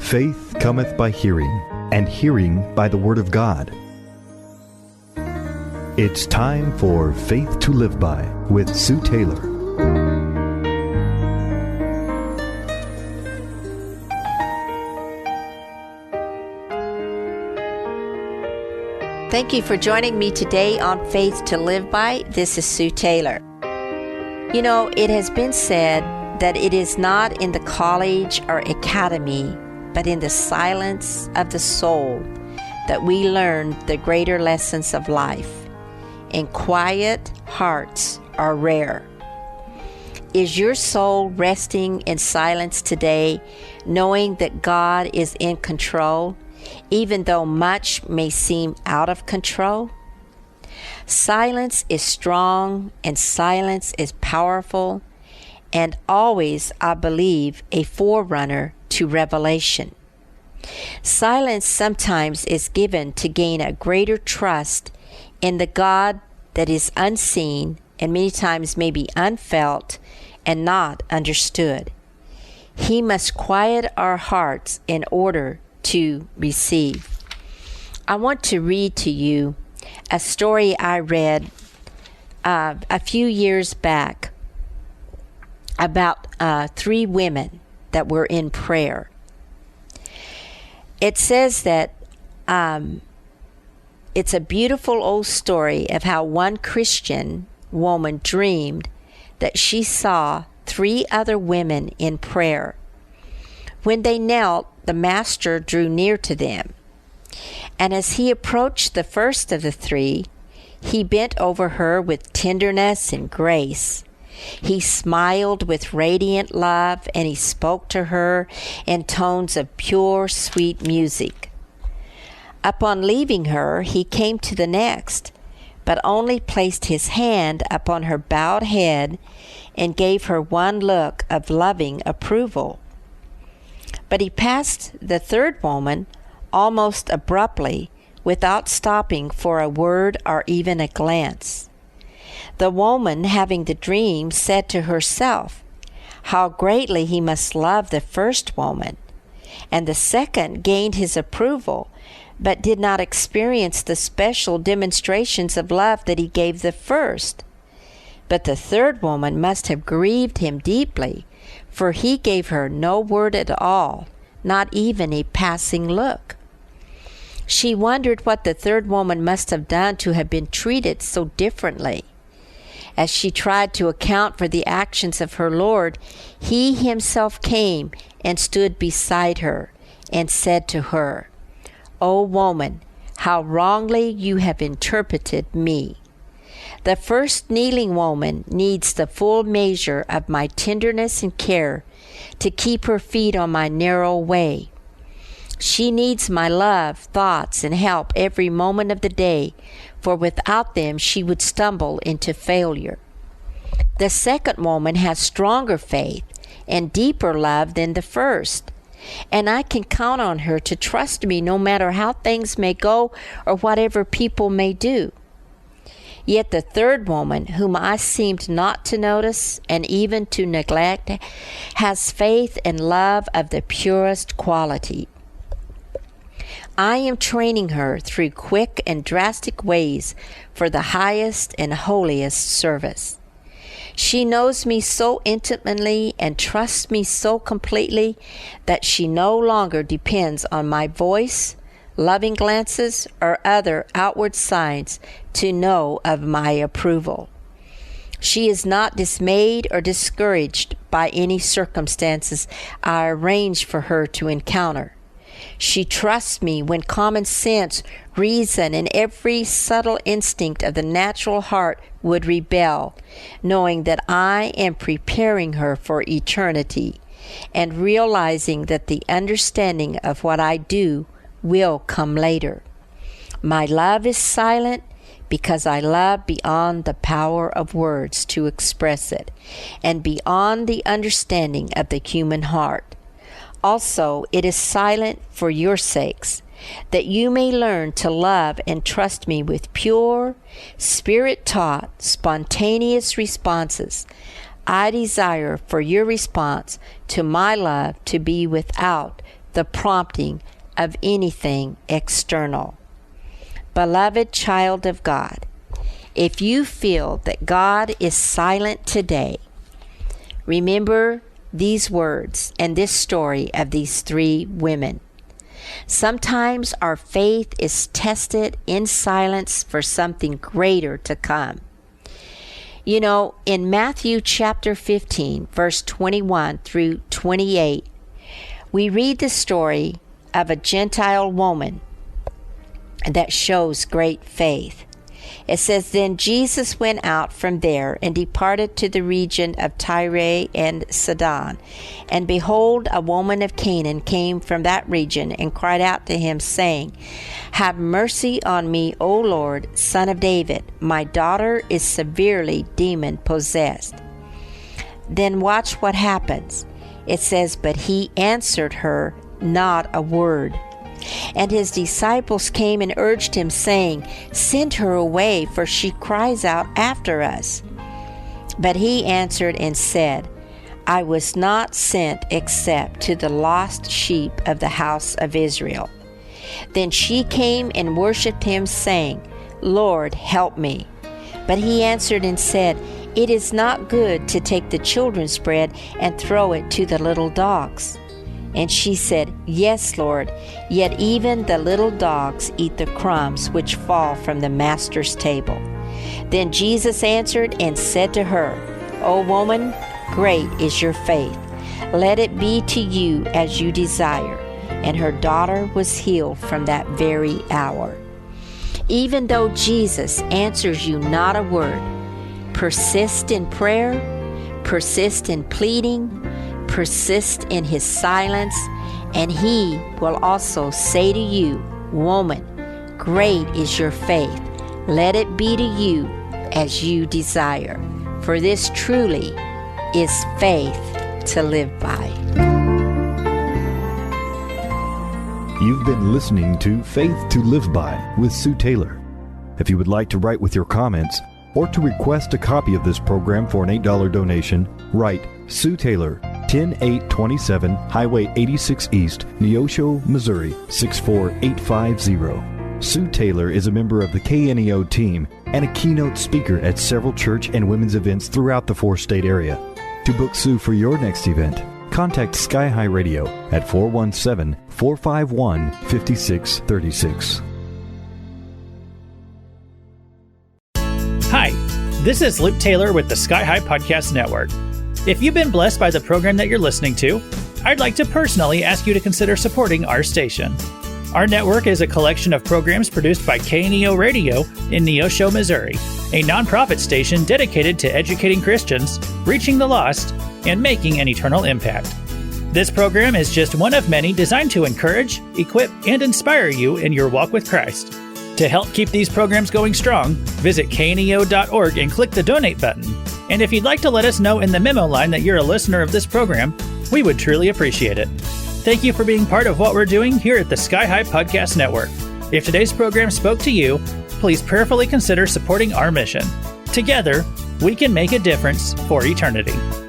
Faith cometh by hearing, and hearing by the Word of God. It's time for Faith to Live By with Sue Taylor. Thank you for joining me today on Faith to Live By. This is Sue Taylor. You know, it has been said that it is not in the college or academy, but in the silence of the soul that we learn the greater lessons of life. And quiet hearts are rare. Is your soul resting in silence today, knowing that God is in control, even though much may seem out of control? Silence is strong and silence is powerful, and always, I believe, a forerunner to revelation. Silence sometimes is given to gain a greater trust in the God that is unseen and many times may be unfelt and not understood. He must quiet our hearts in order to receive. I want to read to you a story I read a few years back about 3 women that were in prayer. It says that it's a beautiful old story of how one Christian woman dreamed that she saw 3 other women in prayer. When they knelt, the Master drew near to them, and as he approached the first of the 3, he bent over her with tenderness and grace. He smiled with radiant love, and he spoke to her in tones of pure, sweet music. Upon leaving her, he came to the next, but only placed his hand upon her bowed head and gave her one look of loving approval. But he passed the 3rd woman almost abruptly, without stopping for a word or even a glance. The woman, having the dream, said to herself, how greatly he must love the first woman. And the second gained his approval, but did not experience the special demonstrations of love that he gave the first. But the 3rd woman must have grieved him deeply, for he gave her no word at all, not even a passing look. She wondered what the 3rd woman must have done to have been treated so differently. As she tried to account for the actions of her Lord, he himself came and stood beside her and said to her, O woman, how wrongly you have interpreted me. The first kneeling woman needs the full measure of my tenderness and care to keep her feet on my narrow way. She needs my love, thoughts, and help every moment of the day, for without them she would stumble into failure. The second woman has stronger faith and deeper love than the first, and I can count on her to trust me no matter how things may go or whatever people may do. Yet the 3rd woman, whom I seemed not to notice and even to neglect, has faith and love of the purest quality. I am training her through quick and drastic ways for the highest and holiest service. She knows me so intimately and trusts me so completely that she no longer depends on my voice, loving glances, or other outward signs to know of my approval. She is not dismayed or discouraged by any circumstances I arrange for her to encounter. She trusts me when common sense, reason, and every subtle instinct of the natural heart would rebel, knowing that I am preparing her for eternity, and realizing that the understanding of what I do will come later. My love is silent because I love beyond the power of words to express it, and beyond the understanding of the human heart. Also, it is silent for your sakes, that you may learn to love and trust me with pure, Spirit-taught, spontaneous responses. I desire for your response to my love to be without the prompting of anything external. Beloved child of God, if you feel that God is silent today, remember these words and this story of these three women. Sometimes our faith is tested in silence for something greater to come. You know, in Matthew chapter 15, verse 21 through 28, we read the story of a Gentile woman that shows great faith. It says, Then Jesus went out from there and departed to the region of Tyre and Sidon. And behold, a woman of Canaan came from that region and cried out to him, saying, Have mercy on me, O Lord, Son of David. My daughter is severely demon-possessed. Then watch what happens. It says, But he answered her not a word. And his disciples came and urged him, saying, Send her away, for she cries out after us. But he answered and said, I was not sent except to the lost sheep of the house of Israel. Then she came and worshipped him, saying, Lord, help me. But he answered and said, It is not good to take the children's bread and throw it to the little dogs. And she said, Yes, Lord, yet even the little dogs eat the crumbs which fall from the master's table. Then Jesus answered and said to her, O woman, great is your faith. Let it be to you as you desire. And her daughter was healed from that very hour. Even though Jesus answers you not a word, persist in prayer, persist in pleading, persist in his silence, and he will also say to you, Woman, great is your faith. Let it be to you as you desire. For this truly is faith to live by. You've been listening to Faith to Live By with Sue Taylor. If you would like to write with your comments or to request a copy of this program for an $8 donation, write Sue Taylor, 10827 Highway 86 East, Neosho, Missouri 64850. Sue Taylor is a member of the KNEO team and a keynote speaker at several church and women's events throughout the 4-state area. To book Sue for your next event, contact Sky High Radio at 417-451-5636. Hi, this is Luke Taylor with the Sky High Podcast Network. If you've been blessed by the program that you're listening to, I'd like to personally ask you to consider supporting our station. Our network is a collection of programs produced by KNEO Radio in Neosho, Missouri, a nonprofit station dedicated to educating Christians, reaching the lost, and making an eternal impact. This program is just one of many designed to encourage, equip, and inspire you in your walk with Christ. To help keep these programs going strong, visit kneo.org and click the donate button. And if you'd like to let us know in the memo line that you're a listener of this program, we would truly appreciate it. Thank you for being part of what we're doing here at the Sky High Podcast Network. If today's program spoke to you, please prayerfully consider supporting our mission. Together, we can make a difference for eternity.